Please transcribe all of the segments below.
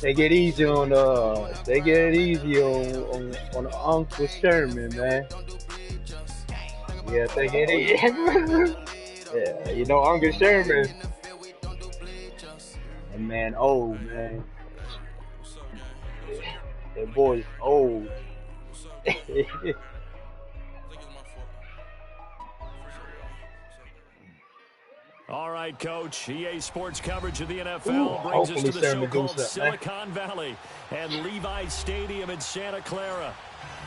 They get easy on they get easy on Uncle Sherman, man. Yeah, they get easy. Yeah, you know Uncle Sherman, that man old man. That boy's old. All right, Coach. EA Sports coverage of the Ooh, NFL brings us hopefully to the Sherman do so-called something, man. Silicon Valley and Levi's Stadium in Santa Clara.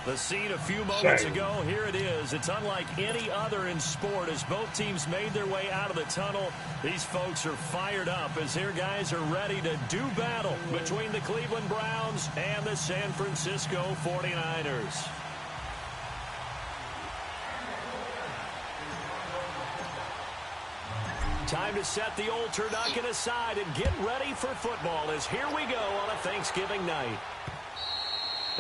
The scene a few moments Sherman. ago, here it is. It's unlike any other in sport as both teams made their way out of the tunnel. These folks are fired up as their guys are ready to do battle between the Cleveland Browns and the San Francisco 49ers. Time to set the old turducken aside and get ready for football as here we go on a Thanksgiving night.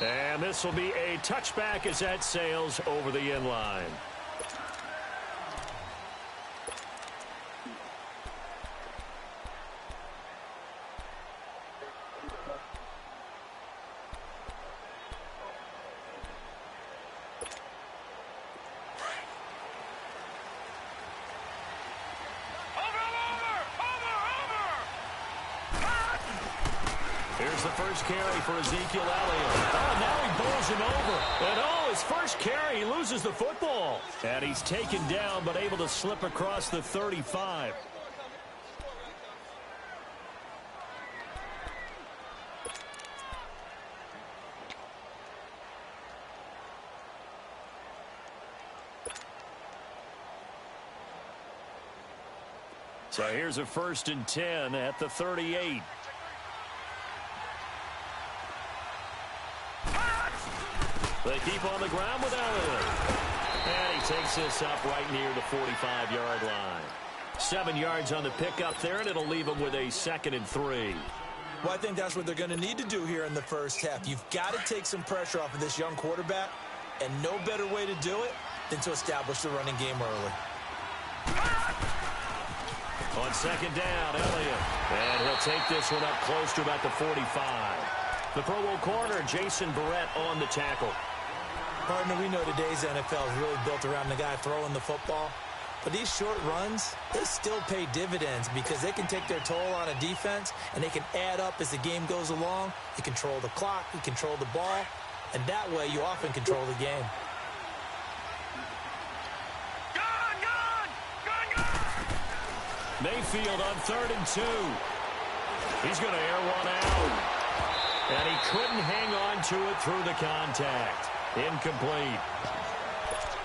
And this will be a touchback as that sails over the end line. Here's the first carry for Ezekiel Elliott. Oh, now he bowls him over. And oh, his first carry, he loses the football. And he's taken down, but able to slip across the 35. So here's a 1st and 10 at the 38. They keep on the ground with Elliott. And he takes this up right near the 45-yard line. 7 yards on the pickup there, and it'll leave him with a 2nd and 3. Well, I think that's what they're going to need to do here in the first half. You've got to take some pressure off of this young quarterback, and no better way to do it than to establish the running game early. On 2nd down, Elliott. And he'll take this one up close to about the 45. The Pro Bowl corner, Jason Barrett, on the tackle. Partner, we know today's NFL is really built around the guy throwing the football. But these short runs, they still pay dividends because they can take their toll on a defense, and they can add up as the game goes along. You control the clock, you control the ball, and that way you often control the game. Mayfield on 3rd and 2. He's going to air one out. And he couldn't hang on to it through the contact. Incomplete.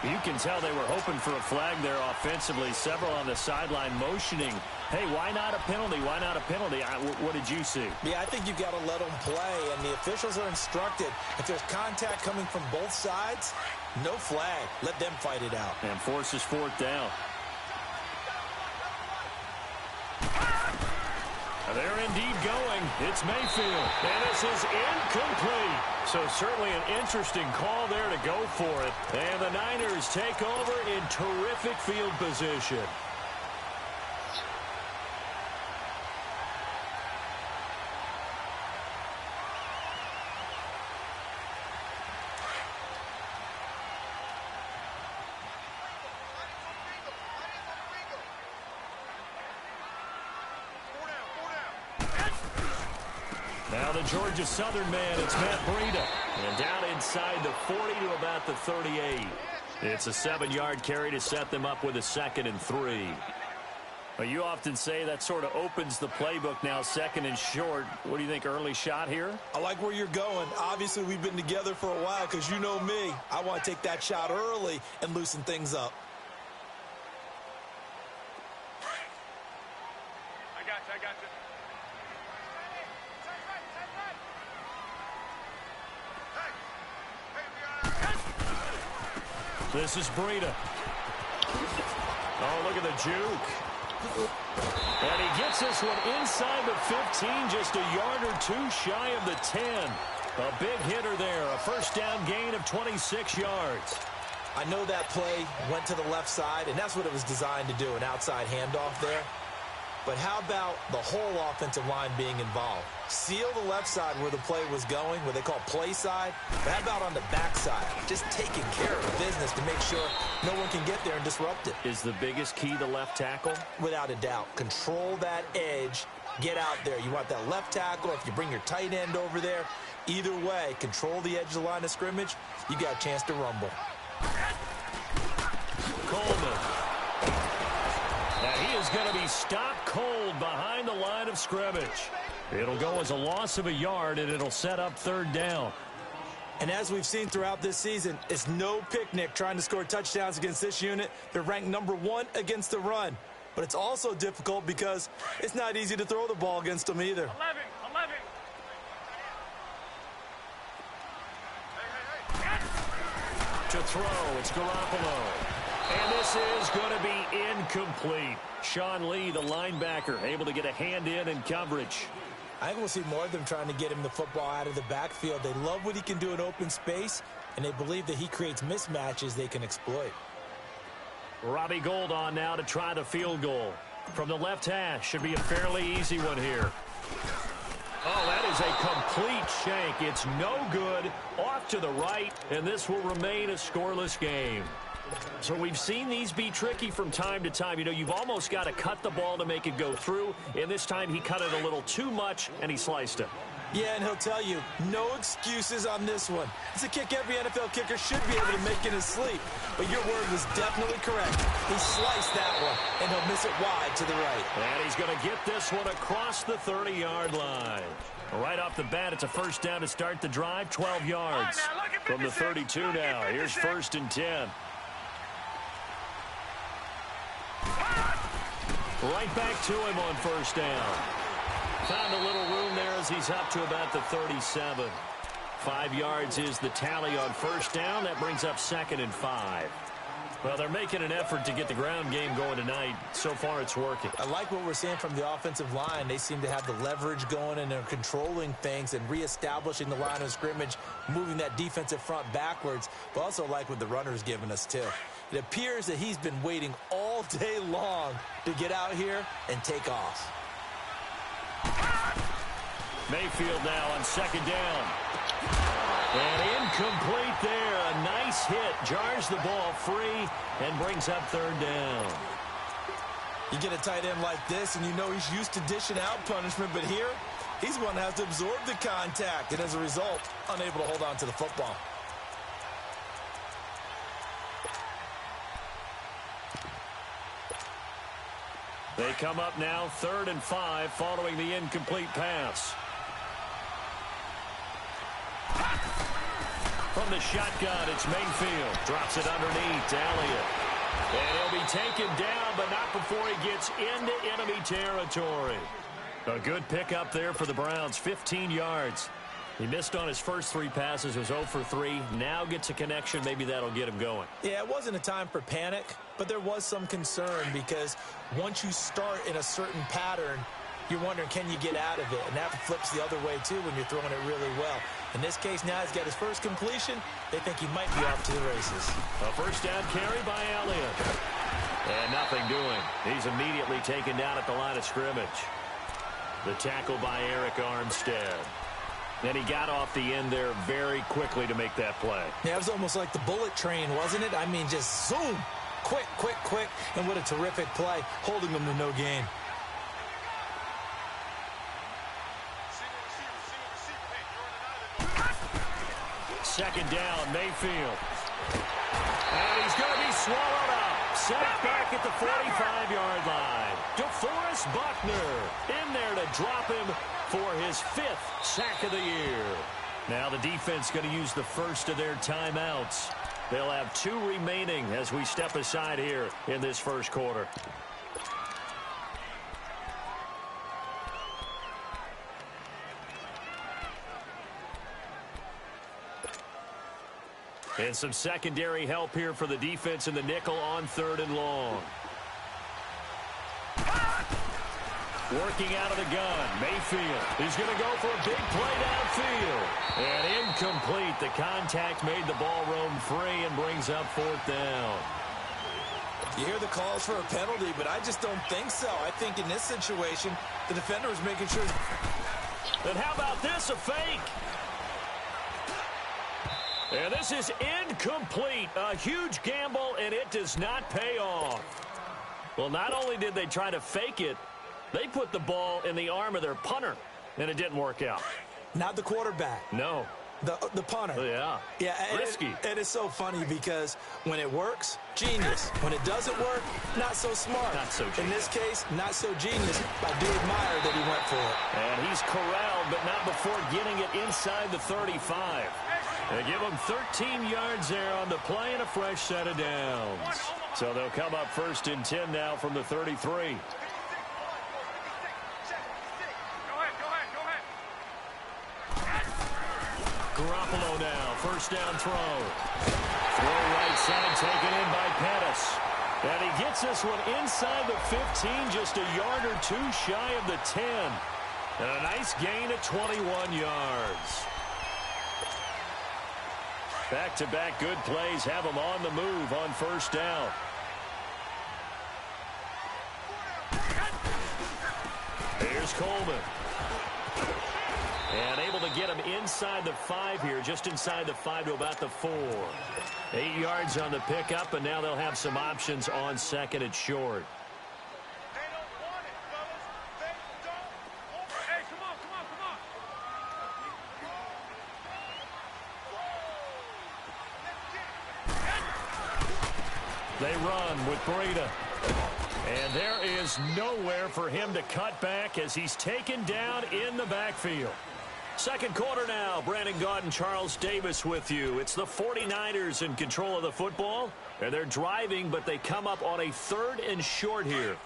You can tell they were hoping for a flag there offensively. Several on the sideline motioning. Hey, why not a penalty? Why not a penalty? What did you see? Yeah, I think you've got to let them play, and the officials are instructed. If there's contact coming from both sides, no flag. Let them fight it out. And forces 4th down. They're indeed going. It's Mayfield. And this is incomplete. So certainly an interesting call there to go for it. And the Niners take over in terrific field position. Now the Georgia Southern man, it's Matt Breida. And down inside the 40 to about the 38. It's a 7-yard carry to set them up with a 2nd and 3. Well, you often say that sort of opens the playbook now, 2nd and short. What do you think, early shot here? I like where you're going. Obviously, we've been together for a while because you know me. I want to take that shot early and loosen things up. I got you. This is Breida. Oh, look at the juke. And he gets this one inside the 15, just a yard or two shy of the 10. A big hitter there, a 1st down gain of 26 yards. I know that play went to the left side, and that's what it was designed to do, an outside handoff there. But how about the whole offensive line being involved? Seal the left side where the play was going, what they call play side. But how about on the back side? Just taking care of business to make sure no one can get there and disrupt it. Is the biggest key the left tackle? Without a doubt. Control that edge. Get out there. You want that left tackle. If you bring your tight end over there, either way, control the edge of the line of scrimmage. You got a chance to rumble. Coleman. Now he is going to be stopped cold behind the line of scrimmage. It'll go as a loss of a yard, and it'll set up 3rd down. And as we've seen throughout this season, it's no picnic trying to score touchdowns against this unit. They're ranked #1 against the run. But it's also difficult because it's not easy to throw the ball against them either. 11. To throw, it's Garoppolo. And this is going to be incomplete. Sean Lee, the linebacker, able to get a hand in coverage. I think we'll see more of them trying to get him the football out of the backfield. They love what he can do in open space, and they believe that he creates mismatches they can exploit. Robbie Gould on now to try the field goal. From the left hash, should be a fairly easy one here. Oh, that is a complete shank. It's no good. Off to the right, and this will remain a scoreless game. So we've seen these be tricky from time to time. You know, you've almost got to cut the ball to make it go through. And this time he cut it a little too much, and he sliced it. Yeah, and he'll tell you, no excuses on this one. It's a kick every NFL kicker should be able to make in his sleep. But your word was definitely correct. He sliced that one, and he'll miss it wide to the right. And he's going to get this one across the 30-yard line. Right off the bat, it's a 1st down to start the drive, 12 yards. From the 32 now, here's 1st and 10. Right back to him on 1st down. Found a little room there as he's up to about the 37. 5 yards is the tally on 1st down. That brings up 2nd and 5. Well, they're making an effort to get the ground game going tonight. So far, it's working. I like what we're seeing from the offensive line. They seem to have the leverage going, and they're controlling things and reestablishing the line of scrimmage, moving that defensive front backwards. But also like what the runner's giving us, too. It appears that he's been waiting all day long to get out here and take off. Mayfield now on 2nd down. And incomplete there. A nice hit. Jars the ball free and brings up 3rd down. You get a tight end like this, and you know he's used to dishing out punishment, but here, he's one that has to absorb the contact, and as a result, unable to hold on to the football. They come up now 3rd and 5 following the incomplete pass. From the shotgun, it's Mayfield. Drops it underneath to Elliott. And he'll be taken down, but not before he gets into enemy territory. A good pickup there for the Browns, 15 yards. He missed on his first 3 passes, was 0 for 3. Now gets a connection. Maybe that'll get him going. Yeah, it wasn't a time for panic, but there was some concern because once you start in a certain pattern, you're wondering, can you get out of it? And that flips the other way, too, when you're throwing it really well. In this case, now he's got his first completion. They think he might be off to the races. A 1st down carry by Elliott. And nothing doing. He's immediately taken down at the line of scrimmage. The tackle by Eric Armstead. Then he got off the end there very quickly to make that play. Yeah, it was almost like the bullet train, wasn't it? I mean, just zoom. Quick, quick, quick. And what a terrific play, holding them to no gain. Second down, Mayfield. And he's going to be swallowed up. Sacked back at the 45-yard line. DeForest Buckner in there to drop him for his 5th sack of the year. Now the defense going to use the first of their timeouts. They'll have 2 remaining as we step aside here in this first quarter. And some secondary help here for the defense in the nickel on 3rd and long. Working out of the gun, Mayfield. He's going to go for a big play downfield. And incomplete. The contact made the ball roam free and brings up 4th down. You hear the calls for a penalty, but I just don't think so. I think in this situation, the defender is making sure. And how about this, a fake? And this is incomplete. A huge gamble, and it does not pay off. Well, not only did they try to fake it, they put the ball in the arm of their punter, and it didn't work out. Not the quarterback. No. The punter. Yeah. Yeah. Risky. It is so funny because when it works, genius. When it doesn't work, not so smart. Not so genius. In this case, not so genius. I do admire that he went for it. And he's corralled, but not before getting it inside the 35. They give him 13 yards there on the play and a fresh set of downs. So they'll come up 1st and 10 now from the 33. Garoppolo now, 1st down throw. Throw right side taken in by Pettis. And he gets this one inside the 15, just a yard or two shy of the 10. And a nice gain of 21 yards. Back-to-back good plays have him on the move on 1st down. Here's Coleman. And able to get him inside the 5 here, just inside the 5 to about the 4. 8 yards on the pickup, and now they'll have some options on 2nd and short. They don't want it, fellas. They don't. Hey, come on. They run with Breida. And there is nowhere for him to cut back as he's taken down in the backfield. 2nd quarter now. Brandon Gaudin and Charles Davis with you. It's the 49ers in control of the football. And they're driving, but they come up on a 3rd and short here.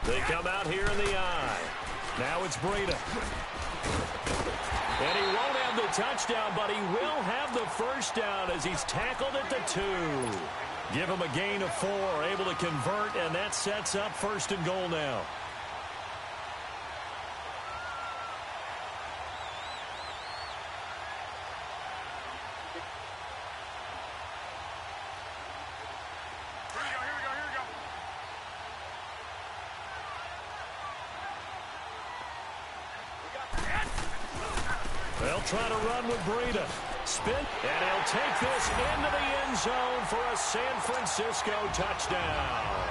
They come out here in the eye. Now it's Breida. And he won't have the touchdown, but he will have the 1st down as he's tackled at the 2. Give him a gain of 4, able to convert, and that sets up 1st and goal now. Here we go. They'll try to run with Breida. Spin, and he'll take this into the end zone for a San Francisco touchdown.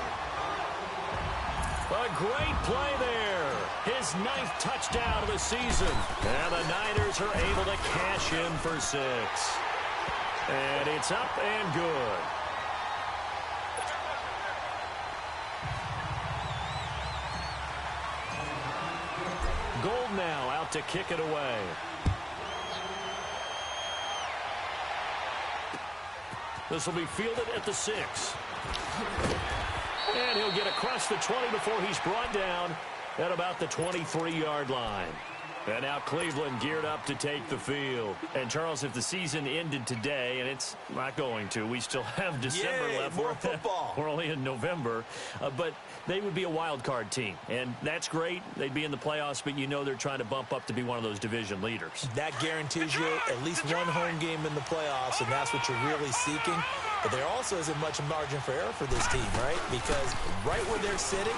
A great play there. His 9th touchdown of the season. And the Niners are able to cash in for 6. And it's up and good. Gold now out to kick it away. This will be fielded at the 6. And he'll get across the 20 before he's brought down at about the 23-yard line. And now Cleveland geared up to take the field. And, Charles, if the season ended today, and it's not going to, we still have December left. More football. We're only in November. But they would be a wild card team. And that's great. They'd be in the playoffs, but you know they're trying to bump up to be one of those division leaders. That guarantees you at least one home game in the playoffs, and that's what you're really seeking. But there also isn't much margin for error for this team, right? Because right where they're sitting,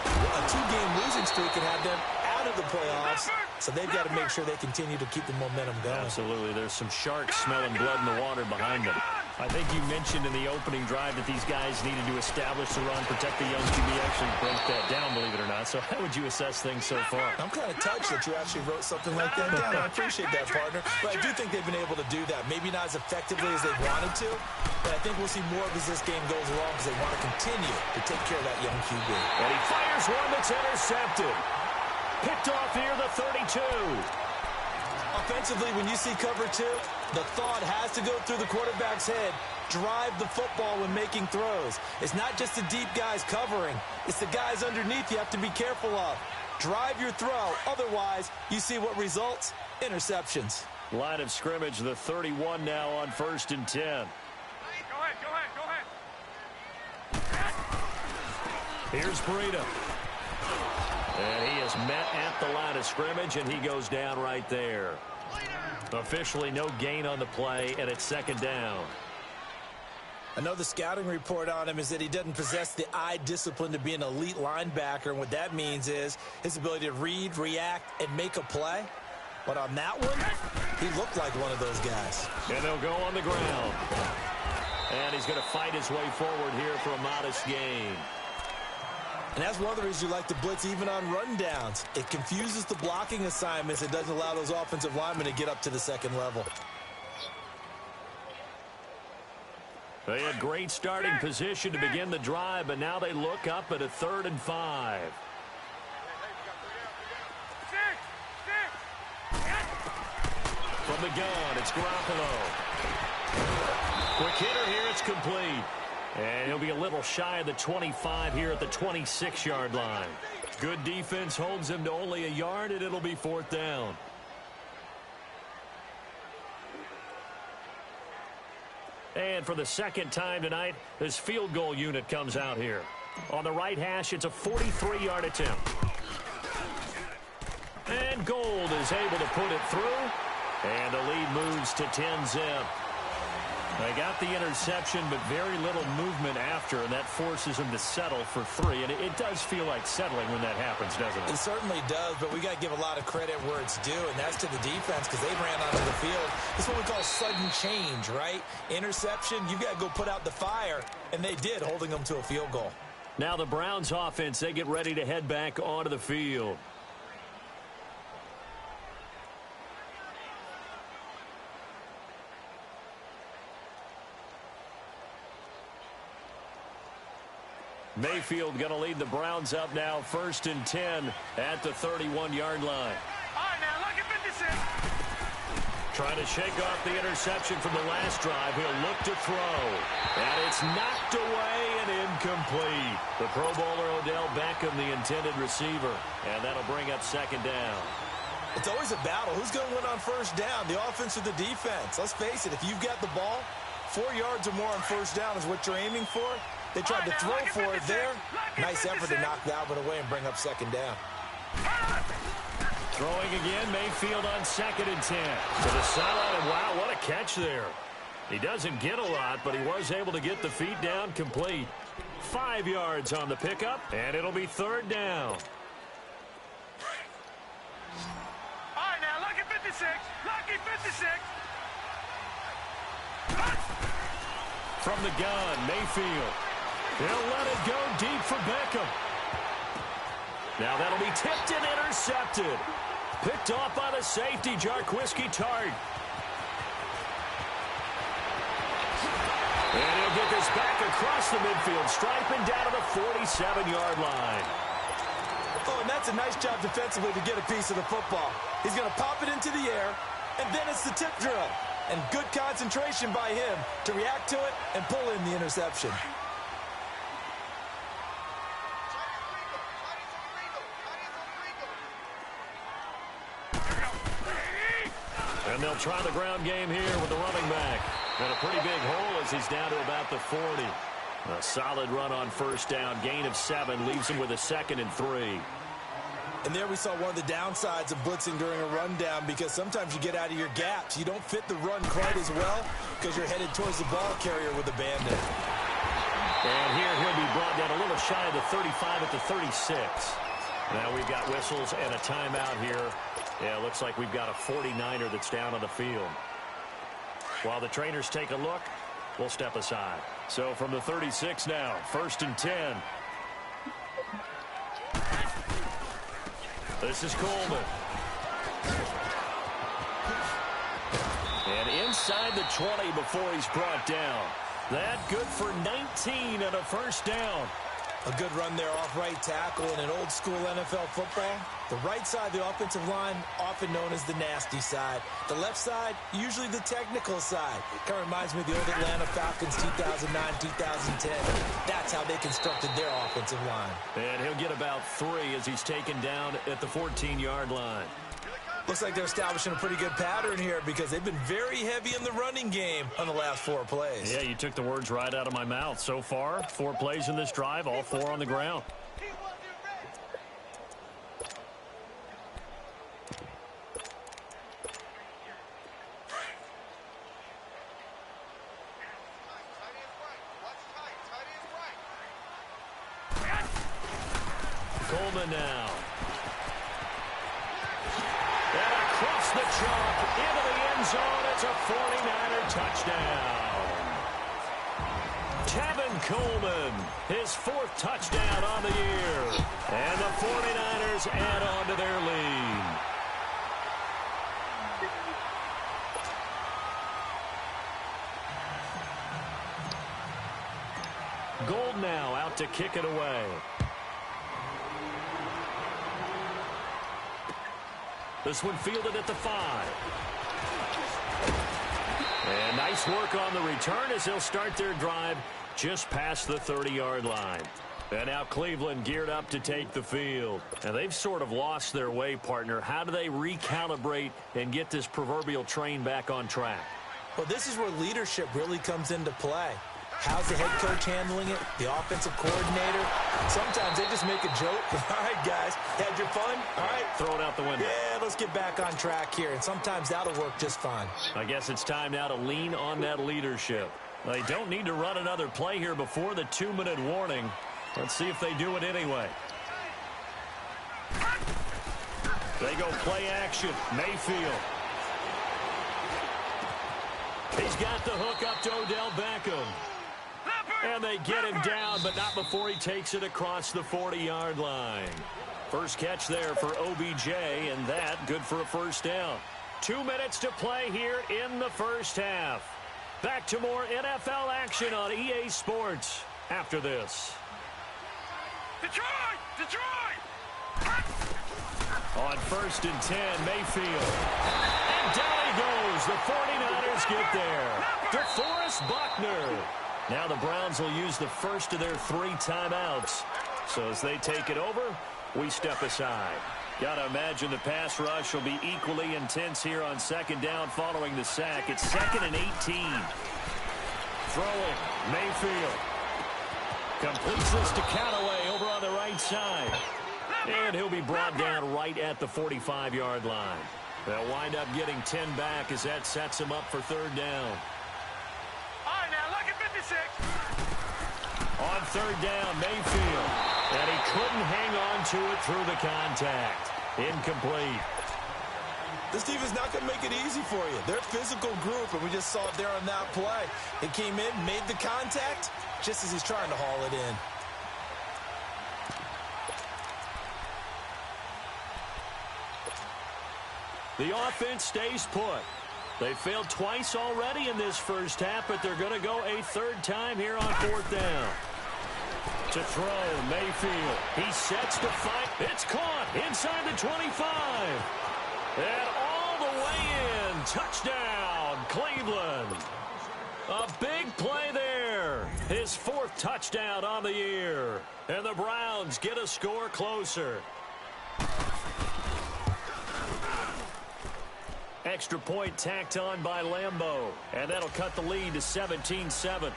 a 2-game losing streak can have them out of the playoffs. So they've got to make sure they continue to keep the momentum going. Absolutely. There's some sharks smelling blood in the water behind them. I think you mentioned in the opening drive that these guys needed to establish the run, protect the young QB. Actually broke that down, believe it or not. So how would you assess things so far? I'm kind of touched that you actually wrote something like that down. I appreciate that, partner. But I do think they've been able to do that. Maybe not as effectively as they wanted to, but I think we'll see more of as this game goes along because they want to continue to take care of that young QB. And he fires one that's intercepted. Picked off here, the 32. Offensively, when you see cover 2, the thought has to go through the quarterback's head. Drive the football when making throws. It's not just the deep guys covering. It's the guys underneath you have to be careful of. Drive your throw. Otherwise, you see what results? Interceptions. Line of scrimmage, the 31 now on 1st and 10. Go ahead. Here's Breida. And he is met at the line of scrimmage, and he goes down right there. Officially no gain on the play, and it's second down. I know the scouting report on him is that he doesn't possess the eye discipline to be an elite linebacker, and what that means is his ability to read, react, and make a play. But on that one, he looked like one of those guys. And they'll go on the ground. And he's going to fight his way forward here for a modest gain. And that's one of the reasons you like to blitz even on rundowns. It confuses the blocking assignments. It doesn't allow those offensive linemen to get up to the second level. They had great starting position to begin the drive, but now they look up at a 3rd and 5. From the gun, it's Garoppolo. Quick hitter here, it's complete. And he'll be a little shy of the 25 here at the 26-yard line. Good defense holds him to only a yard, and it'll be 4th down. And for the second time tonight, this field goal unit comes out here. On the right hash, it's a 43-yard attempt. And Gold is able to put it through. And the lead moves to 10-zip. They got the interception, but very little movement after, and that forces them to settle for 3. And it does feel like settling when that happens, doesn't it? It certainly does, but we got to give a lot of credit where it's due, and that's to the defense because they ran onto the field. This is what we call sudden change, right? Interception, you got to go put out the fire, and they did, holding them to a field goal. Now the Browns offense, they get ready to head back onto the field. Mayfield going to lead the Browns up now, 1st and 10 at the 31-yard line. All right, now, look at 56. Trying to shake off the interception from the last drive. He'll look to throw. And it's knocked away and incomplete. The Pro Bowler Odell Beckham, the intended receiver. And that'll bring up 2nd down. It's always a battle. Who's going to win on 1st down, the offense or the defense? Let's face it, if you've got the ball, 4 yards or more on 1st down is what you're aiming for. They tried to throw for it there. Nice effort to knock that one away and bring up 2nd down. Throwing again, Mayfield on 2nd and 10. To the sideline, and wow, what a catch there. He doesn't get a lot, but he was able to get the feet down complete. 5 yards on the pickup, and it'll be 3rd down. All right, now, look at 56. Lucky 56. From the gun, Mayfield. He'll let it go deep for Beckham. Now that'll be tipped and intercepted. Picked off by the safety, Jarquiski Tart. And he'll get this back across the midfield stripe and down to the 47-yard line. Oh, and that's a nice job defensively to get a piece of the football. He's going to pop it into the air, and then it's the tip drill. And good concentration by him to react to it and pull in the interception. And they'll try the ground game here with the running back. And a pretty big hole as he's down to about the 40. A solid run on 1st down. Gain of 7 leaves him with a 2nd and 3. And there we saw one of the downsides of blitzing during a rundown because sometimes you get out of your gaps. You don't fit the run quite as well because you're headed towards the ball carrier with a bandit. And here he'll be brought down a little shy of the 35 at the 36. Now we've got whistles and a timeout here. Yeah, it looks like we've got a 49er that's down on the field. While the trainers take a look, we'll step aside. So from the 36 now, 1st and 10. This is Coleman. And inside the 20 before he's brought down. That good for 19 and a 1st down. A good run there off right tackle in an old school NFL football. The right side of the offensive line, often known as the nasty side. The left side, usually the technical side. Kind of reminds me of the old Atlanta Falcons 2009, 2010. That's how they constructed their offensive line. And he'll get about 3 as he's taken down at the 14-yard line. Looks like they're establishing a pretty good pattern here because they've been very heavy in the running game on the last 4 plays. Yeah, you took the words right out of my mouth. So far, 4 plays in this drive, all 4 on the ground. Coleman now. And across the chalk into the end zone. It's a 49er touchdown. Tevin Coleman, his 4th touchdown on the year. And the 49ers add on to their lead. Gold now out to kick it away. This one fielded at the 5. And nice work on the return as they'll start their drive just past the 30-yard line. And now Cleveland geared up to take the field. And they've sort of lost their way, partner. How do they recalibrate and get this proverbial train back on track? Well, this is where leadership really comes into play. How's the head coach handling it? The offensive coordinator? Sometimes they just make a joke. All right, guys, had your fun? All right. Throw it out the window. Yeah, let's get back on track here. And sometimes that'll work just fine. I guess it's time now to lean on that leadership. They don't need to run another play here before the 2-minute warning. Let's see if they do it anyway. They go play action. Mayfield. He's got the hook up to Odell Beckham. And they get him down, but not before he takes it across the 40-yard line. First catch there for OBJ, and that good for a first down. 2 minutes to play here in the first half. Back to more NFL action on EA Sports after this. Detroit! Detroit! On 1st and 10, Mayfield. And down he goes. The 49ers get there. DeForest Buckner. Now the Browns will use the first of their 3 timeouts. So as they take it over, we step aside. Got to imagine the pass rush will be equally intense here on 2nd down following the sack. It's 2nd and 18. Throwing, Mayfield. Completes this to Callaway over on the right side. And he'll be brought down right at the 45-yard line. They'll wind up getting 10 back as that sets him up for 3rd down. All right, now, look at 56. On 3rd down, Mayfield. And he couldn't hang on to it through the contact. Incomplete. This team is not going to make it easy for you. They're a physical group, and we just saw it there on that play. They came in, made the contact, just as he's trying to haul it in. The offense stays put. They failed twice already in this first half, but they're going to go a 3rd time here on 4th down. To throw, Mayfield. He sets to fight. It's caught inside the 25. And all the way in. Touchdown, Cleveland. A big play there. His 4th touchdown on the year. And the Browns get a score closer. Extra point tacked on by Lambeau. And that'll cut the lead to 17-7.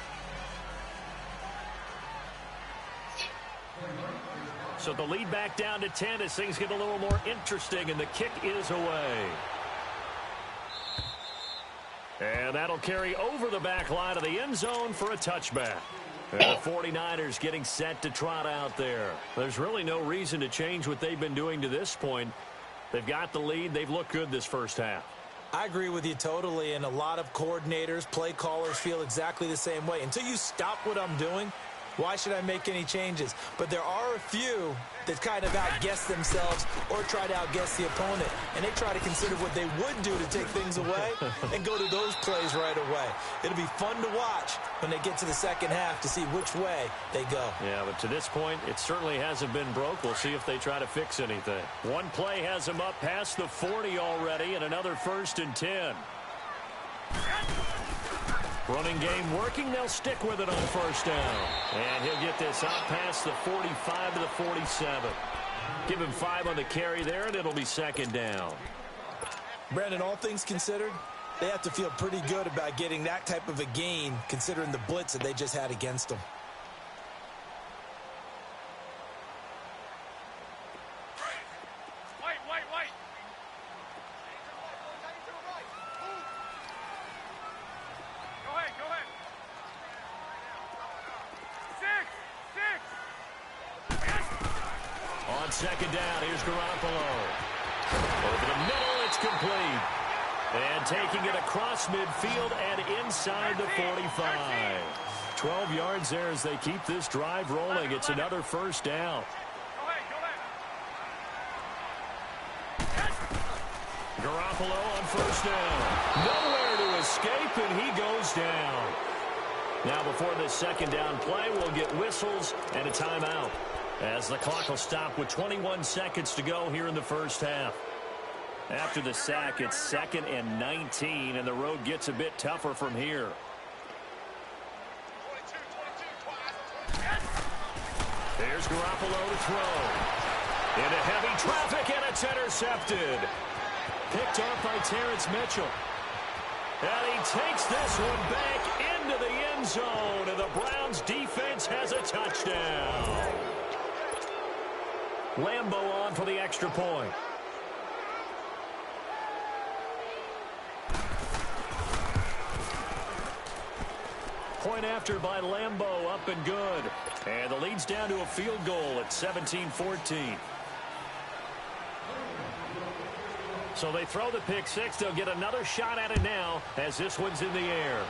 So the lead back down to 10 as things get a little more interesting, and the kick is away. And that'll carry over the back line of the end zone for a touchback. And the 49ers getting set to trot out there. There's really no reason to change what they've been doing to this point. They've got the lead. They've looked good this first half. I agree with you totally, and a lot of coordinators, play callers feel exactly the same way. Until you stop what I'm doing, why should I make any changes? But there are a few that kind of outguess themselves or try to outguess the opponent. And they try to consider what they would do to take things away and go to those plays right away. It'll be fun to watch when they get to the second half to see which way they go. Yeah, but to this point, it certainly hasn't been broke. We'll see if they try to fix anything. One play has them up past the 40 already, and another 1st and 10. Running game working. They'll stick with it on 1st down. And he'll get this out past the 45 to the 47. Give him 5 on the carry there, and it'll be 2nd down. Brandon, all things considered, they have to feel pretty good about getting that type of a gain considering the blitz that they just had against them. Wait. Go ahead. 6. On on second down, here's Garoppolo. Over the middle, it's complete. And taking it across midfield and inside the 45. 12 yards there as they keep this drive rolling. It's another first down. Garoppolo on first down. Nowhere to escape, and he goes down. Now before this second down play, we'll get whistles and a timeout, as the clock will stop with 21 seconds to go here in the first half. After the sack, it's 2nd and 19, and the road gets a bit tougher from here. There's Garoppolo to throw. Into heavy traffic, and it's intercepted. Picked off by Terrence Mitchell. And he takes this one back into the end zone, and the Browns defense has a touchdown. Lambeau on for the extra point. Point after by Lambeau, up and good. And the lead's down to a field goal at 17-14. So they throw the pick six. They'll get another shot at it now as this one's in the air.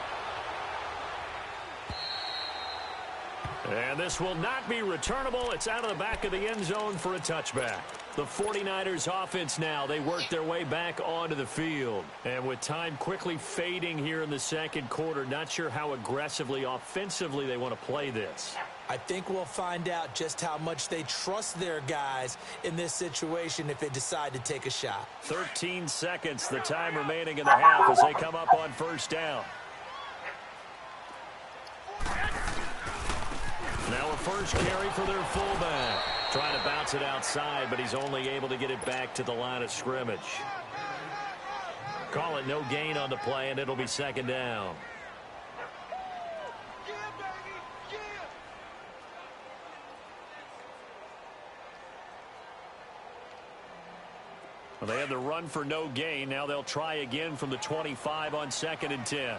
And this will not be returnable. It's out of the back of the end zone for a touchback. The 49ers offense now, they work their way back onto the field. And with time quickly fading here in the second quarter, not sure how aggressively, offensively they want to play this. I think we'll find out just how much they trust their guys in this situation if they decide to take a shot. 13 seconds, the time remaining in the half as they come up on first down. Now a first carry for their fullback. Trying to bounce it outside, but he's only able to get it back to the line of scrimmage. Call it no gain on the play, and it'll be second down. Well, they had the run for no gain. Now they'll try again from the 25 on 2nd and 10.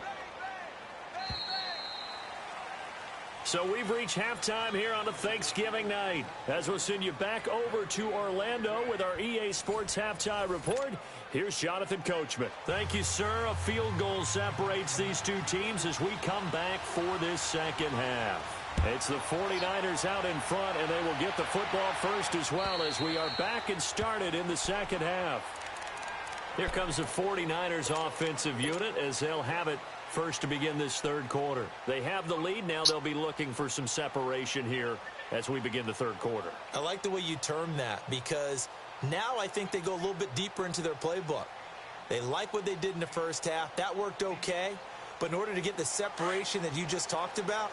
So we've reached halftime here on a Thanksgiving night. As we'll send you back over to Orlando with our EA Sports Halftime Report, here's Jonathan Coachman. Thank you, sir. A field goal separates these two teams as we come back for this second half. It's the 49ers out in front, and they will get the football first as well as we are back and started in the second half. Here comes the 49ers offensive unit as they'll have it first to begin this third quarter. They have the lead. Now they'll be looking for some separation here as we begin the third quarter. I like the way you term that because now I think they go a little bit deeper into their playbook. They like what they did in the first half. That worked okay. But in order to get the separation that you just talked about,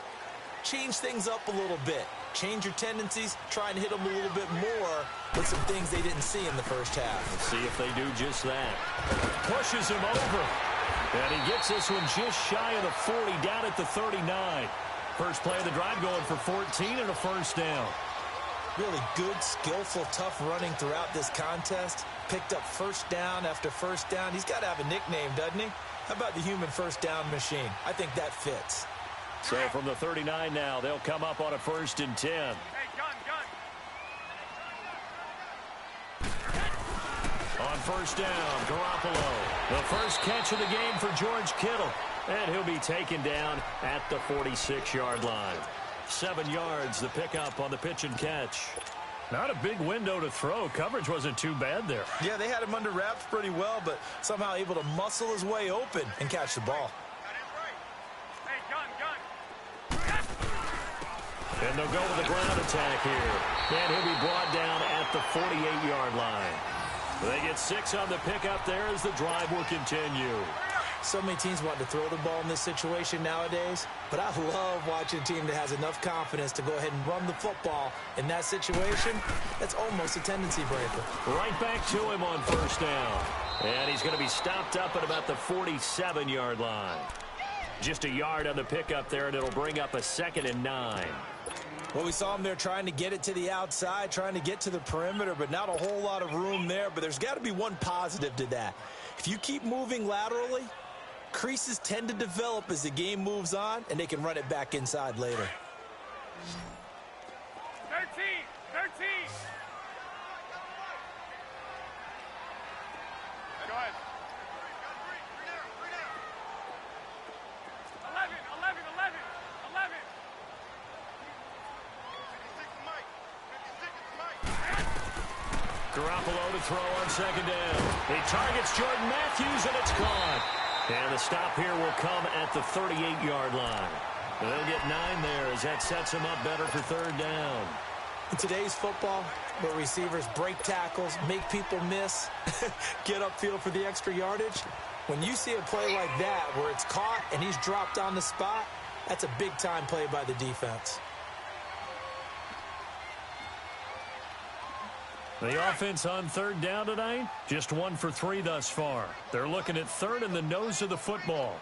change things up a little bit. Change your tendencies. Try and hit them a little bit more with some things they didn't see in the first half. Let's see if they do just that. Pushes him over. And he gets this one just shy of the 40, down at the 39. First play of the drive going for 14 and a first down. Really good, skillful, tough running throughout this contest. Picked up first down after first down. He's got to have a nickname, doesn't he? How about the human first down machine? I think that fits. So from the 39 now, they'll come up on a 1st and 10. Hey, gun. On first down, Garoppolo. The first catch of the game for George Kittle. And he'll be taken down at the 46-yard line. 7 yards, the pickup on the pitch and catch. Not a big window to throw. Coverage wasn't too bad there. Yeah, they had him under wraps pretty well, but somehow able to muscle his way open and catch the ball. Hey, gun. And they'll go with a ground attack here. And he'll be brought down at the 48-yard line. They get 6 on the pickup there as the drive will continue. So many teams want to throw the ball in this situation nowadays, but I love watching a team that has enough confidence to go ahead and run the football in that situation. That's almost a tendency breaker. Right back to him on first down. And he's going to be stopped up at about the 47-yard line. Just a yard on the pickup there, and it'll bring up a 2nd and 9. Well, we saw him there trying to get it to the outside, trying to get to the perimeter, but not a whole lot of room there. But there's got to be one positive to that. If you keep moving laterally, creases tend to develop as the game moves on, and they can run it back inside later. 13. ahead. 11. Garoppolo to throw on second down. He targets Jordan Matthews, and it's caught. And the stop here will come at the 38-yard line. They'll get 9 there as that sets them up better for third down. In today's football, where receivers break tackles, make people miss, get upfield for the extra yardage, when you see a play like that where it's caught and he's dropped on the spot, that's a big-time play by the defense. The offense on third down tonight, just 1 for 3 thus far. They're looking at third in the nose of the football.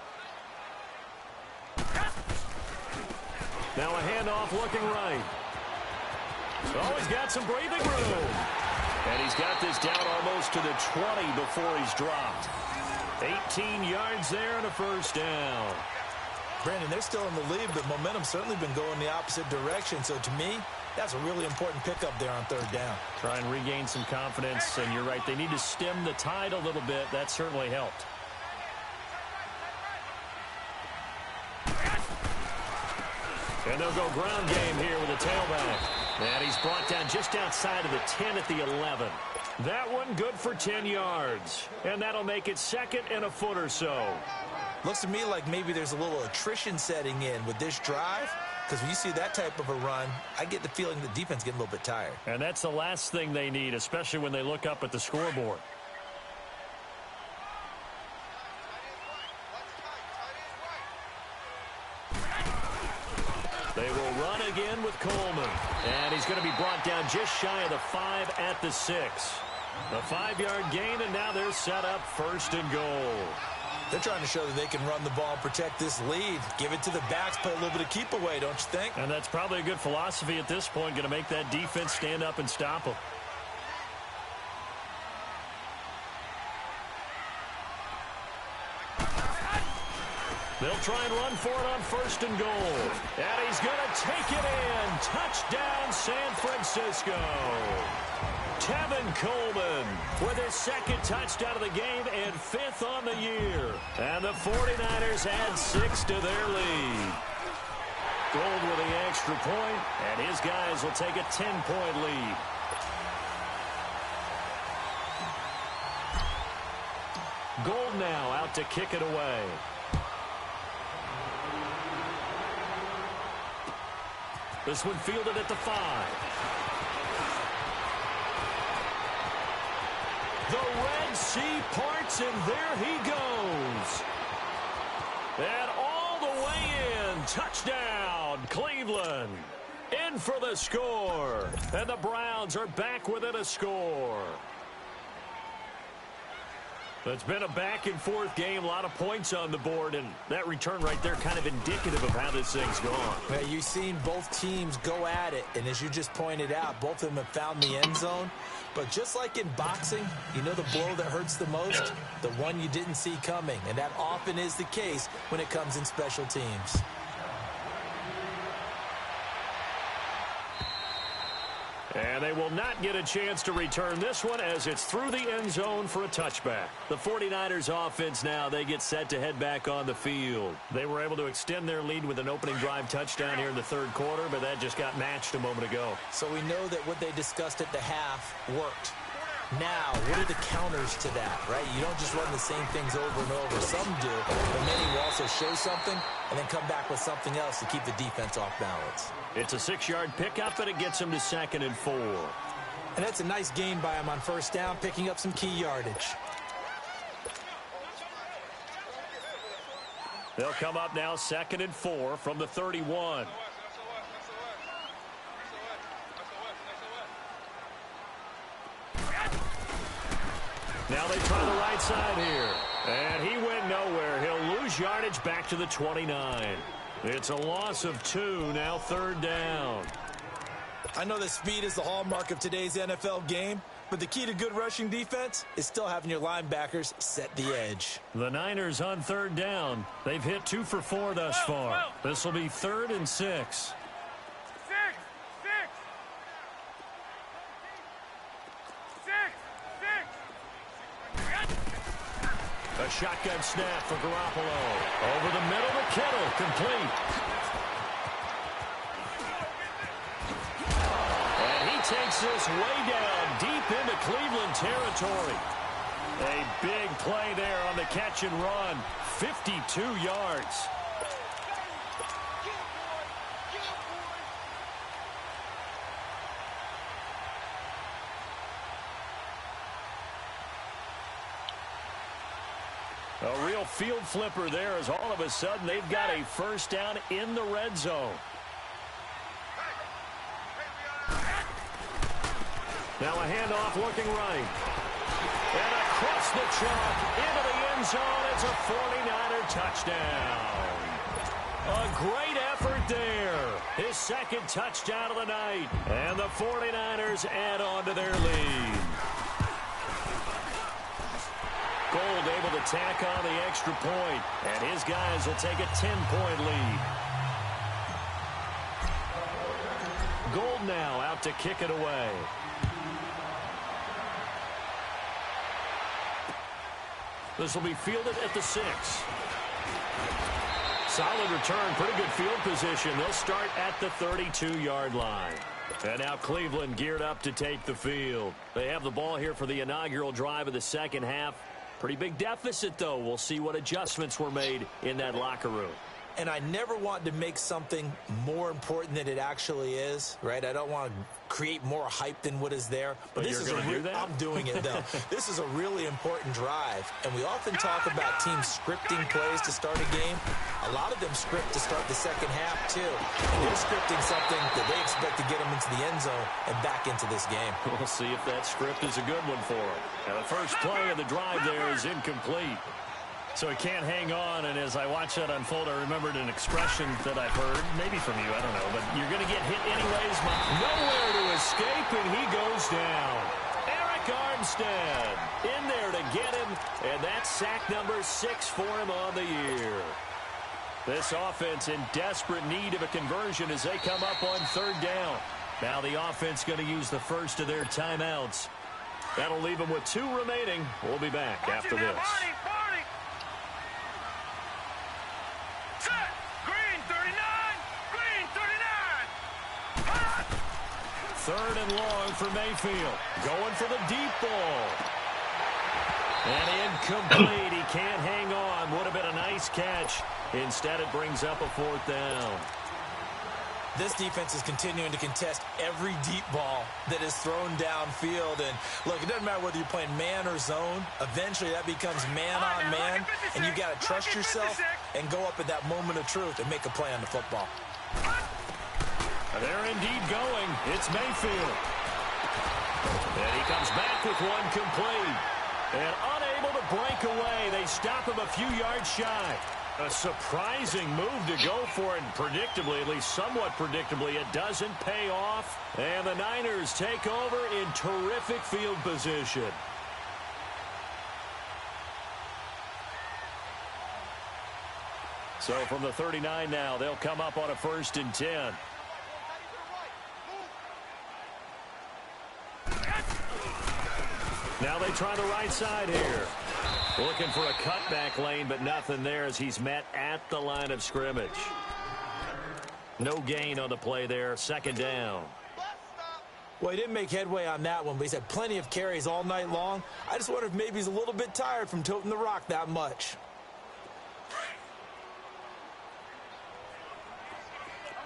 Now a handoff looking right. Oh, he's got some breathing room. And he's got this down almost to the 20 before he's dropped. 18 yards there and a first down. Brandon, they're still in the lead, but momentum's certainly been going the opposite direction. So to me, that's a really important pickup there on third down. Try and regain some confidence, and you're right. They need to stem the tide a little bit. That certainly helped. And they'll go ground game here with a tailback. And he's brought down just outside of the 10 at the 11. That one good for 10 yards. And that'll make it second and a foot or so. Looks to me like maybe there's a little attrition setting in with this drive. Because when you see that type of a run, I get the feeling the defense getting a little bit tired. And that's the last thing they need, especially when they look up at the scoreboard. They will run again with Coleman. And he's going to be brought down just shy of the 5 at the 6. A 5-yard gain, and now they're set up first and goal. They're trying to show that they can run the ball and protect this lead. Give it to the backs, play a little bit of keep away, don't you think? And that's probably a good philosophy at this point, going to make that defense stand up and stop them. They'll try and run for it on first and goal. And he's going to take it in. Touchdown, San Francisco. Tevin Coleman with his second touchdown of the game and 5th on the year. And the 49ers add 6 to their lead. Gold with the extra point, and his guys will take a 10-point lead. Gold now out to kick it away. This one fielded at the 5. The Red Sea parts, and there he goes. And all the way in. Touchdown, Cleveland. In for the score. And the Browns are back within a score. It's been a back-and-forth game, a lot of points on the board, and that return right there kind of indicative of how this thing's gone. Well, you've seen both teams go at it, and as you just pointed out, both of them have found the end zone. But just like in boxing, you know the blow that hurts the most? The one you didn't see coming, and that often is the case when it comes in special teams. And they will not get a chance to return this one as it's through the end zone for a touchback. The 49ers offense now, they get set to head back on the field. They were able to extend their lead with an opening drive touchdown here in the third quarter, but that just got matched a moment ago. So we know that what they discussed at the half worked. Now, what are the counters to that, right? You don't just run the same things over and over. Some do, but many will also show something and then come back with something else to keep the defense off balance. It's a 6-yard pickup, and it gets them to 2nd and 4. And that's a nice gain by him on first down, picking up some key yardage. They'll come up now 2nd and 4 from the 31. Now they try the right side here. And he went nowhere. He'll lose yardage back to the 29. It's a loss of 2, now 3rd down. I know that speed is the hallmark of today's NFL game, but the key to good rushing defense is still having your linebackers set the edge. The Niners on 3rd down. They've hit 2 for 4 thus far. This will be 3rd and 6. A shotgun snap for Garoppolo. Over the middle to Kittle, complete. And he takes this way down, deep into Cleveland territory. A big play there on the catch and run. 52 yards. A real field flipper there as all of a sudden they've got a first down in the red zone. Now a handoff looking right. And across the chalk into the end zone. It's a 49er touchdown. A great effort there. His second touchdown of the night. And the 49ers add on to their lead. Gold able to tack on the extra point, and his guys will take a 10-point lead. Gold now out to kick it away. This will be fielded at the 6. Solid return, pretty good field position. They'll start at the 32-yard line. And now Cleveland geared up to take the field. They have the ball here for the inaugural drive of the second half. Pretty big deficit, though. We'll see what adjustments were made in that locker room. And I never want to make something more important than it actually is, right? I don't want to create more hype than what is there. But this is I'm doing it, though. This is a really important drive. And we often talk about teams scripting plays to start a game. A lot of them script to start the second half, too. And they're scripting something that they expect to get them into the end zone and back into this game. We'll see if that script is a good one for them. Now, the first play of the drive there is incomplete. So he can't hang on, and as I watch that unfold, I remembered an expression that I've heard, maybe from you, I don't know, but you're going to get hit anyways. Nowhere to escape, and he goes down. Eric Armstead in there to get him, and that's sack number 6 for him on the year. This offense in desperate need of a conversion as they come up on third down. Now the offense going to use the first of their timeouts. That'll leave them with 2 remaining. We'll be back after this. Third and long for Mayfield. Going for the deep ball. And incomplete. He can't hang on. Would have been a nice catch. Instead, it brings up a 4th down. This defense is continuing to contest every deep ball that is thrown downfield. And, look, it doesn't matter whether you're playing man or zone. Eventually, that becomes man on man. And you've got to trust yourself and go up at that moment of truth and make a play on the football. They're indeed going. It's Mayfield. And he comes back with one complete. And unable to break away. They stop him a few yards shy. A surprising move to go for it. And predictably, at least somewhat predictably, it doesn't pay off. And the Niners take over in terrific field position. So from the 39 now, they'll come up on a 1st and 10. Now they try the right side here. Looking for a cutback lane, but nothing there as he's met at the line of scrimmage. No gain on the play there. 2nd down. Well, he didn't make headway on that one, but he's had plenty of carries all night long. I just wonder if maybe he's a little bit tired from toting the rock that much.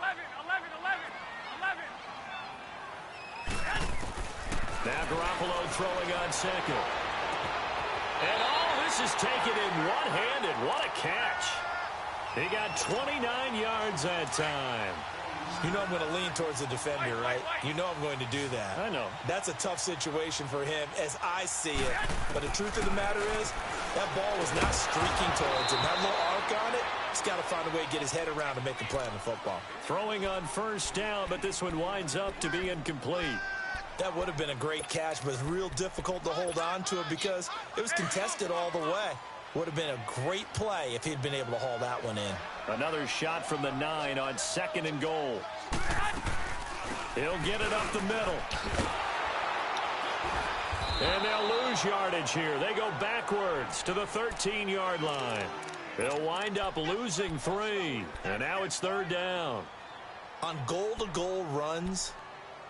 11. Now Garoppolo throwing on 2nd. And all this is taken in one-handed. What a catch. He got 29 yards that time. You know I'm going to lean towards the defender, right? You know I'm going to do that. I know. That's a tough situation for him as I see it. But the truth of the matter is, that ball was not streaking towards him. That little arc on it, he's got to find a way to get his head around to make a play on the football. Throwing on 1st down, but this one winds up to be incomplete. That would have been a great catch, but it's real difficult to hold on to it because it was contested all the way. Would have been a great play if he'd been able to haul that one in. Another shot from the 9 on 2nd and goal. He'll get it up the middle. And they'll lose yardage here. They go backwards to the 13-yard line. They'll wind up losing 3. And now it's 3rd down. On goal-to-goal runs,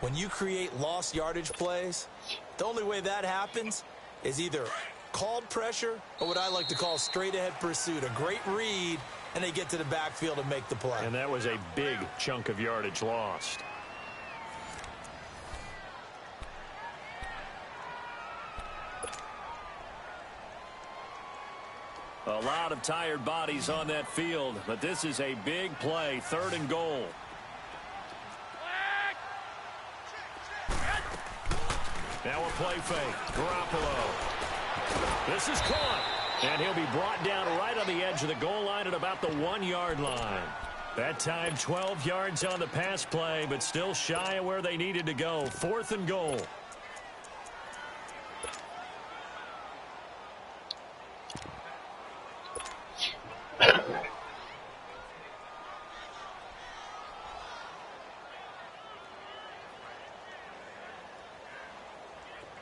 when you create lost yardage plays, the only way that happens is either called pressure or what I like to call straight-ahead pursuit. A great read, and they get to the backfield and make the play. And that was a big chunk of yardage lost. A lot of tired bodies on that field, but this is a big play, 3rd and goal. Now a play fake. Garoppolo. This is caught. And he'll be brought down right on the edge of the goal line at about the 1-yard line. That time 12 yards on the pass play, but still shy of where they needed to go. 4th and goal.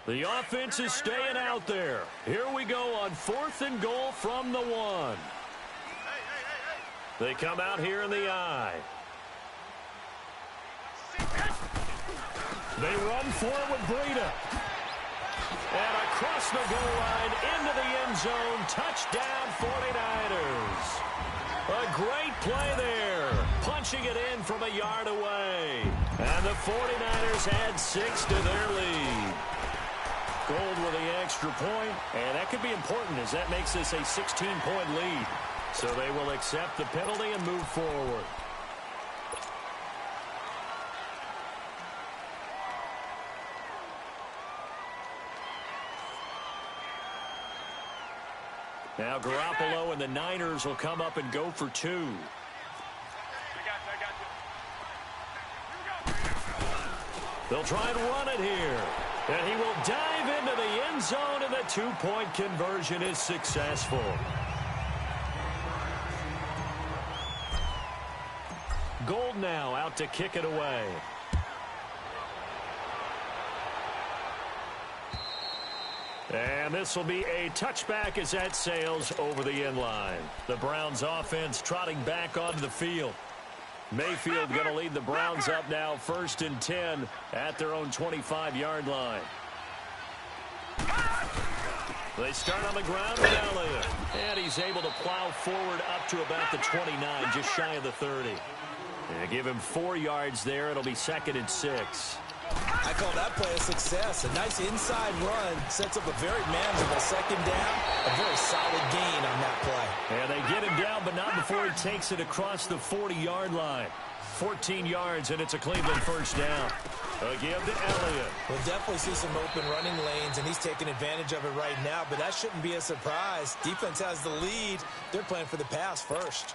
The offense is staying out there. Here we go on 4th and goal from the 1. They come out here in the I. They run for it with Breida. And across the goal line into the end zone. Touchdown 49ers. A great play there. Punching it in from a yard away. And the 49ers add 6 to their lead. Gold with the extra point, and that could be important as that makes this a 16-point lead. So they will accept the penalty and move forward. Now Garoppolo and the Niners will come up and go for 2. They'll try and run it here. And he will dive into the end zone, and the 2-point conversion is successful. Gold now out to kick it away. And this will be a touchback as that sails over the end line. The Browns offense trotting back onto the field. Mayfield going to lead the Browns up now 1st and 10 at their own 25-yard line. They start on the ground with Elliott. And he's able to plow forward up to about the 29, just shy of the 30. And give him 4 yards there. It'll be 2nd and 6. I call that play a success. A nice inside run sets up a very manageable 2nd down. A very solid gain on that play. And they get him down, but not before he takes it across the 40-yard line. 14 yards, and it's a Cleveland 1st down. A give to Elliott. We'll definitely see some open running lanes, and he's taking advantage of it right now, but that shouldn't be a surprise. Defense has the lead. They're playing for the pass first.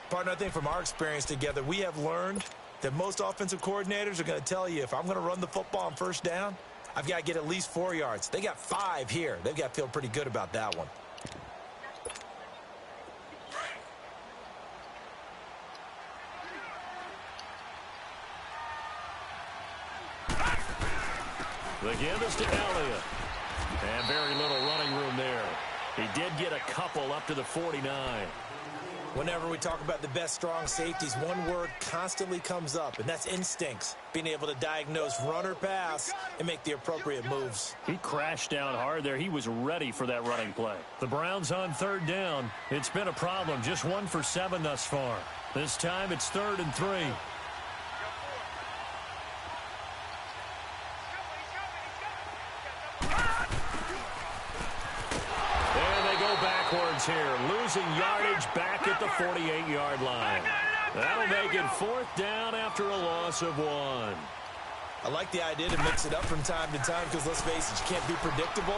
Partner, I think from our experience together, we have learned that most offensive coordinators are going to tell you, if I'm going to run the football on 1st down, I've got to get at least 4 yards. They got 5 here. They've got to feel pretty good about that one. The give is to Elliott. And very little running room there. He did get a couple up to the 49. Whenever we talk about the best strong safeties, one word constantly comes up, and that's instincts. Being able to diagnose run or pass and make the appropriate moves. He crashed down hard there. He was ready for that running play. The Browns on 3rd down. It's been a problem. Just 1 for 7 thus far. This time it's 3rd and 3. Here, losing yardage back at the 48-yard line. That'll make it 4th down after a loss of 1. I like the idea to mix it up from time to time because, let's face it, you can't be predictable.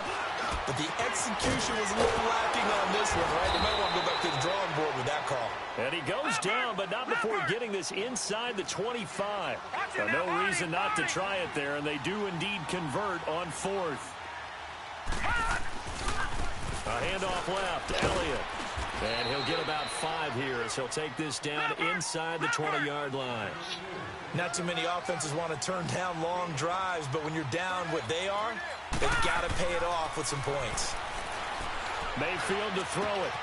But the execution was a little lacking on this one, right? They might want to go back to the drawing board with that call. And he goes down, but not before getting this inside the 25. So no reason not to try it there, and they do indeed convert on 4th. A handoff left, Elliott. And he'll get about 5 here as he'll take this down inside the 20-yard line. Not too many offenses want to turn down long drives, but when you're down what they are, they've got to pay it off with some points. Mayfield to throw it.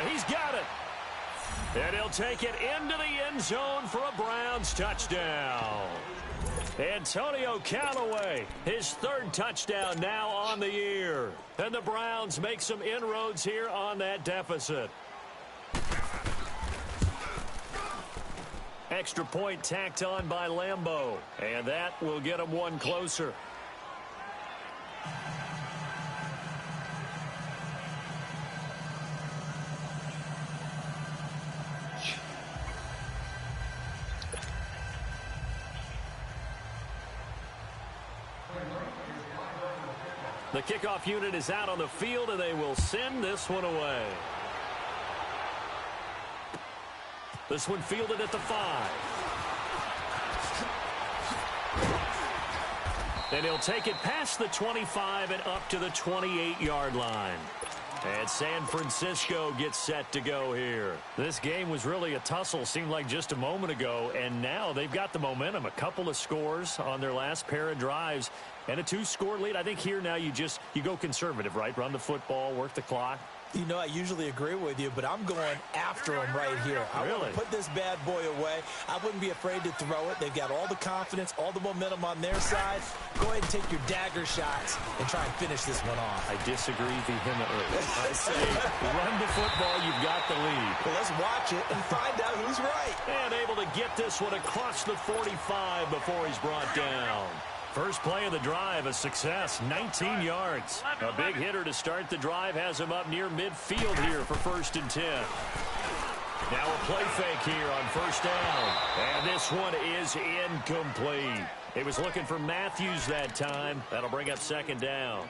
He's got it. And he'll take it into the end zone for a Browns touchdown. Antonio Callaway, his 3rd touchdown now on the year. And the Browns make some inroads here on that deficit. Extra point tacked on by Lambeau. And that will get them 1 closer. The kickoff unit is out on the field, and they will send this one away. This one fielded at the 5. And he'll take it past the 25 and up to the 28-yard line. And San Francisco gets set to go here. This game was really a tussle, seemed like just a moment ago, and now they've got the momentum. A couple of scores on their last pair of drives and a 2-score lead. I think here now you go conservative, right? Run the football, work the clock. You know, I usually agree with you, but I'm going after him right here. I want to put this bad boy away. I wouldn't be afraid to throw it. They've got all the confidence, all the momentum on their side. Go ahead and take your dagger shots and try and finish this one off. I disagree vehemently. I say run the football, you've got the lead. Well, let's watch it and find out who's right. And able to get this one across the 45 before he's brought down. First play of the drive, a success, 19 yards. A big hitter to start the drive has him up near midfield here for 1st and 10. Now a play fake here on 1st down. And this one is incomplete. He was looking for Matthews that time. That'll bring up 2nd down.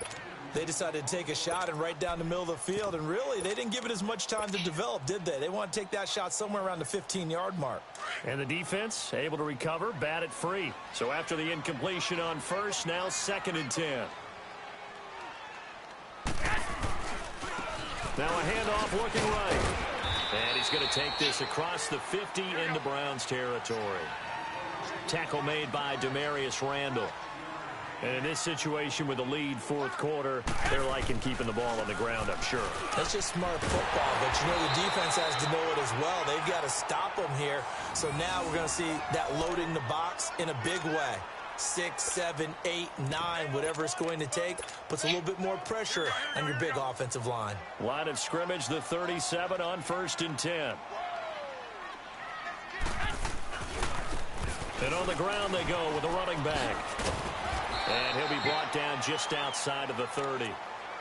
They decided to take a shot and right down the middle of the field, and really, they didn't give it as much time to develop, did they? They want to take that shot somewhere around the 15-yard mark. And the defense able to recover, bat it free. So after the incompletion on 1st, now 2nd and 10. Now a handoff looking right. And he's going to take this across the 50 into Browns territory. Tackle made by Demarius Randall. And in this situation with the lead 4th quarter, they're liking keeping the ball on the ground, I'm sure. That's just smart football, but you know the defense has to know it as well. They've got to stop them here. So now we're going to see that loading the box in a big way. 6, 7, 8, 9, whatever it's going to take, puts a little bit more pressure on your big offensive line. Line of scrimmage, the 37 on 1st and 10. And on the ground they go with a running back. And he'll be brought down just outside of the 30.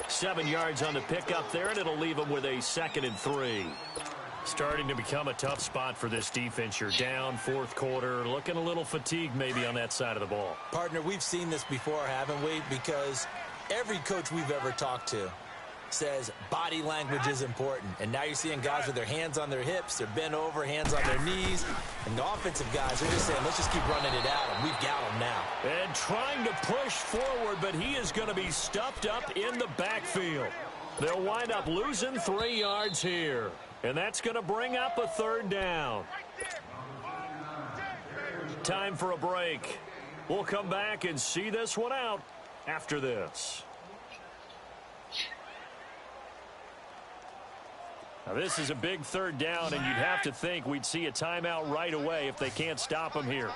7 yards on the pickup there, and it'll leave him with a 2nd and 3. Starting to become a tough spot for this defense. You're down 4th quarter, looking a little fatigued maybe on that side of the ball. Partner, we've seen this before, haven't we? Because every coach we've ever talked to says body language is important. And now you're seeing guys with their hands on their hips, they're bent over, hands on their knees. And the offensive guys are just saying, let's just keep running it out, and we've got them now. And trying to push forward, but he is going to be stuffed up in the backfield. They'll wind up losing 3 yards here. And that's going to bring up a 3rd down. Time for a break. We'll come back and see this one out after this. Now, this is a big 3rd down, and you'd have to think we'd see a timeout right away if they can't stop him here.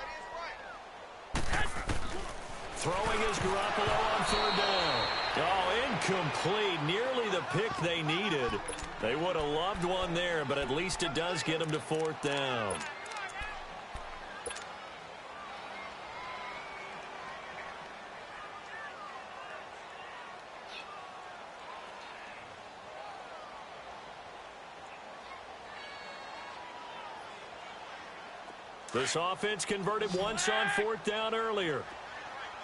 Throwing is Garoppolo on 3rd down. Oh, incomplete. Nearly the pick they needed. They would have loved one there, but at least it does get them to 4th down. This offense converted once on 4th down earlier.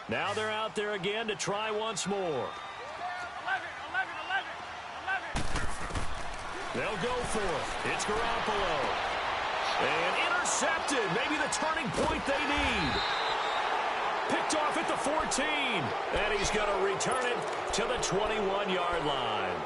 Now they're out there again to try once more. 11. They'll go for it. It's Garoppolo. And intercepted. Maybe the turning point they need. Picked off at the 14. And he's going to return it to the 21-yard line.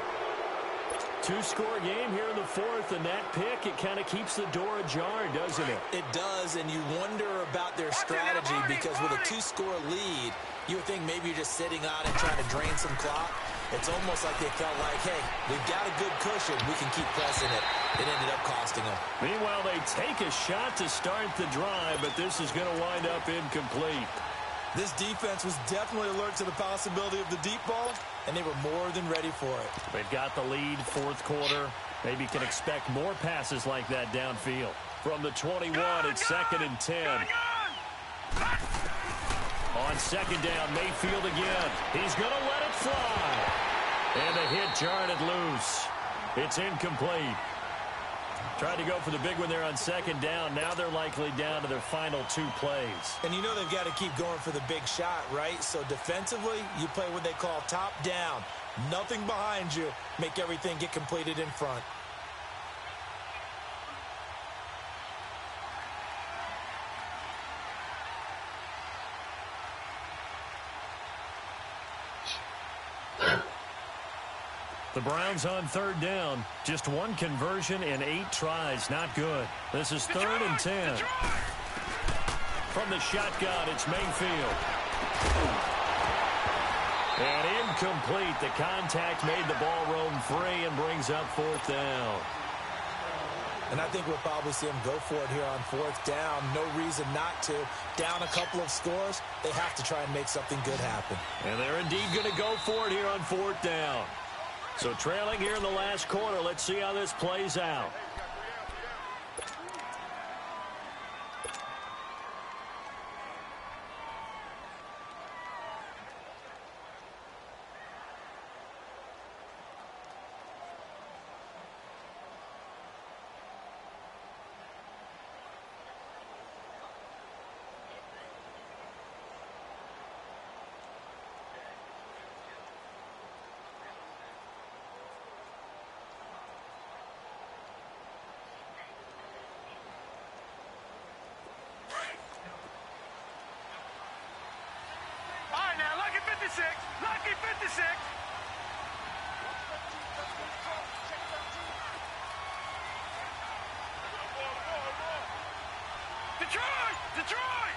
two-score game here in the fourth, and that pick, it kind of keeps the door ajar, doesn't it? It does, and you wonder about their strategy because with a two-score lead, you would think maybe you're just sitting on it trying to drain some clock. It's almost like they felt like, hey, we've got a good cushion. We can keep pressing it. It ended up costing them. Meanwhile, they take a shot to start the drive, but this is going to wind up incomplete. This defense was definitely alert to the possibility of the deep ball, and they were more than ready for it. They've got the lead, fourth quarter. Maybe can expect more passes like that downfield. From the 21, it's 2nd and 10. On second down, Mayfield again. He's going to let it fly. And the hit jarred it loose. It's incomplete. Tried to go for the big one there on second down. Now they're likely down to their final 2 plays. And you know they've got to keep going for the big shot, right? So defensively, you play what they call top down. Nothing behind you. Make everything get completed in front. The Browns on third down. Just 1 conversion in 8 tries. Not good. This is 3rd and 10. From the shotgun, it's Mayfield. And incomplete. The contact made the ball roam free and brings up 4th down. And I think we'll probably see them go for it here on 4th down. No reason not to. Down a couple of scores, they have to try and make something good happen. And they're indeed going to go for it here on 4th down. So trailing here in the last quarter. Let's see how this plays out. Lucky 56. Detroit!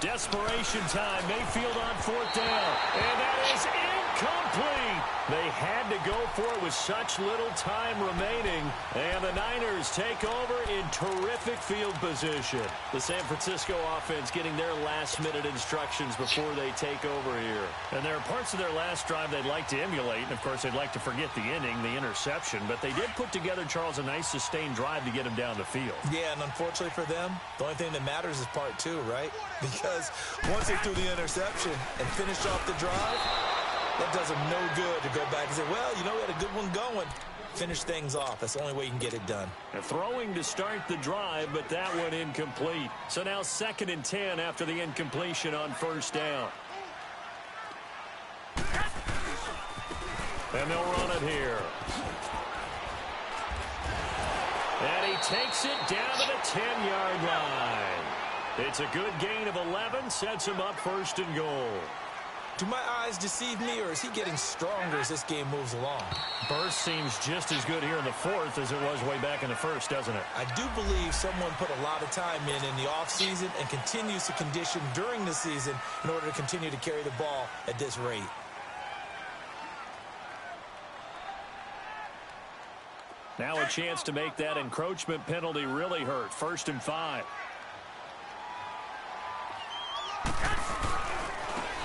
Desperation time. Mayfield on 4th down. And that is incomplete. They had to go for it with such little time remaining. And the Niners take over in terrific field position. The San Francisco offense getting their last-minute instructions before they take over here. And there are parts of their last drive they'd like to emulate. And, of course, they'd like to forget the inning, the interception. But they did put together, Charles, a nice sustained drive to get him down the field. Yeah, and unfortunately for them, the only thing that matters is part 2, right? Because once they threw the interception and finished off the drive, that does them no good to go back and say, well, you know, we had a good one going. Finish things off. That's the only way you can get it done. And throwing to start the drive, but that one incomplete. So now 2nd and 10 after the incompletion on 1st down. And they'll run it here. And he takes it down to the 10-yard line. It's a good gain of 11, sets him up 1st and goal. Do my eyes deceive me, or is he getting stronger as this game moves along? Burst seems just as good here in the 4th as it was way back in the 1st, doesn't it? I do believe someone put a lot of time in the offseason and continues to condition during the season in order to continue to carry the ball at this rate. Now a chance to make that encroachment penalty really hurt. 1st and 5.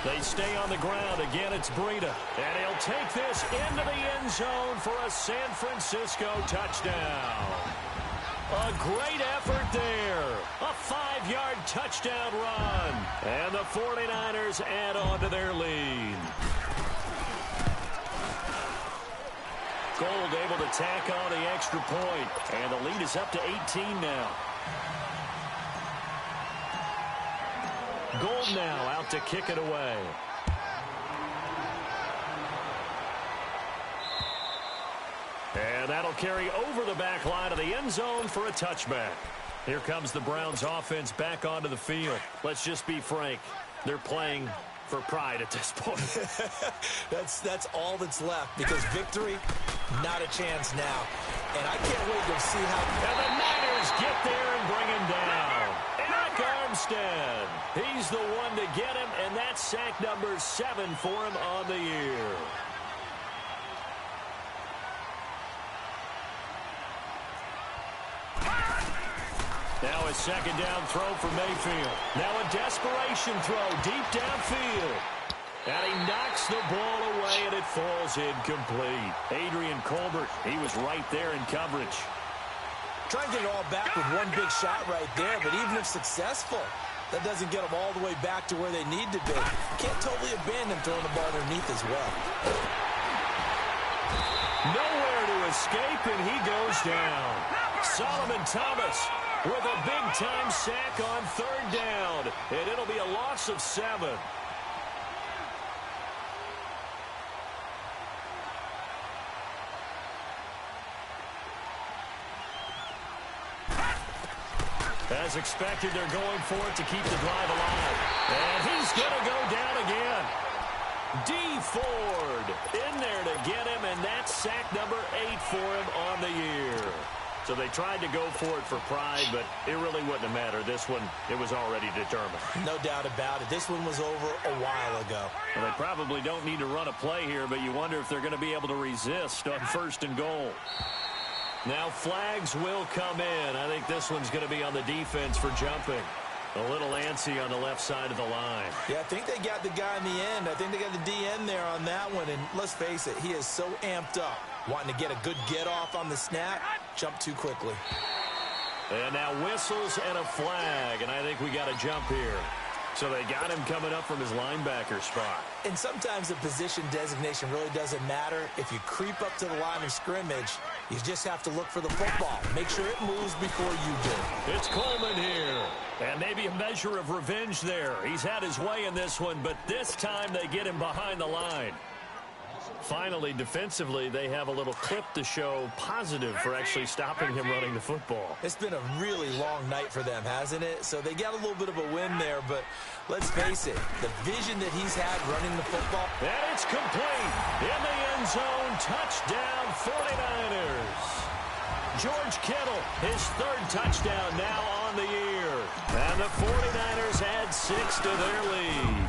They stay on the ground. Again, it's Breida. And he'll take this into the end zone for a San Francisco touchdown. A great effort there. A 5-yard touchdown run. And the 49ers add on to their lead. Gold able to tack on the extra point. And the lead is up to 18 now. Gold now out to kick it away. And that'll carry over the back line of the end zone for a touchback. Here comes the Browns offense back onto the field. Let's just be frank. They're playing for pride at this point. That's all that's left, because victory, not a chance now. And I can't wait to see how... And the Niners get there and bring him down. Eric Armstead. He's the one to get him, and that's sack number 7 for him on the year. Now a second down throw for Mayfield. Now a desperation throw deep downfield. And he knocks the ball away, and it falls incomplete. Adrian Colbert, he was right there in coverage. Trying to get it all back with one big shot right there, but even if successful, that doesn't get them all the way back to where they need to be. Can't totally abandon throwing the ball underneath as well. Nowhere to escape, and he goes down. Solomon Thomas with a big-time sack on 3rd down, and it'll be a loss of 7. As expected, they're going for it to keep the drive alive. And he's going to go down again. D. Ford in there to get him, and that's sack number 8 for him on the year. So they tried to go for it for pride, but it really wouldn't have mattered. This one, it was already determined. No doubt about it. This one was over a while ago. Well, they probably don't need to run a play here, but you wonder if they're going to be able to resist on 1st and goal. Now flags will come in. I think this one's going to be on the defense for jumping. A little antsy on the left side of the line. Yeah, I think they got the guy in the end. I think they got the DN there on that one. And let's face it, he is so amped up, wanting to get a good get-off on the snap, jump too quickly. And now whistles and a flag, and I think we got a jump here. So they got him coming up from his linebacker spot. And sometimes the position designation really doesn't matter. If you creep up to the line of scrimmage, you just have to look for the football. Make sure it moves before you do. It's Coleman here. And maybe a measure of revenge there. He's had his way in this one, but this time they get him behind the line. Finally, defensively, they have a little clip to show positive for actually stopping him running the football. It's been a really long night for them, hasn't it? So they got a little bit of a win there, but let's face it, the vision that he's had running the football. And it's complete. In the end zone, touchdown 49ers. George Kittle, his 3rd touchdown now on the year. And the 49ers add 6 to their lead.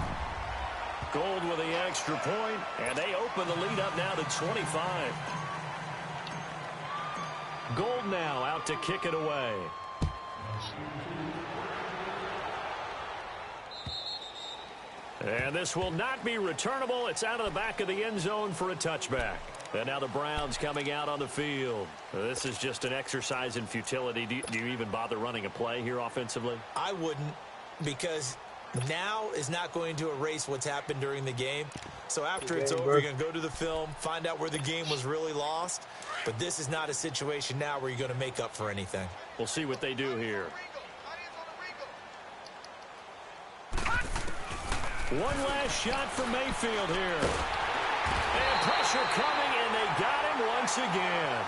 Gold with the extra point, and they open the lead up now to 25. Gold now out to kick it away. And this will not be returnable. It's out of the back of the end zone for a touchback. And now the Browns coming out on the field. This is just an exercise in futility. Do you even bother running a play here offensively? I wouldn't, because now is not going to erase what's happened during the game. So after it's over, you're going to go to the film, find out where the game was really lost. But this is not a situation now where you're going to make up for anything. We'll see what they do here. One last shot for Mayfield here. And pressure coming, and they got him once again.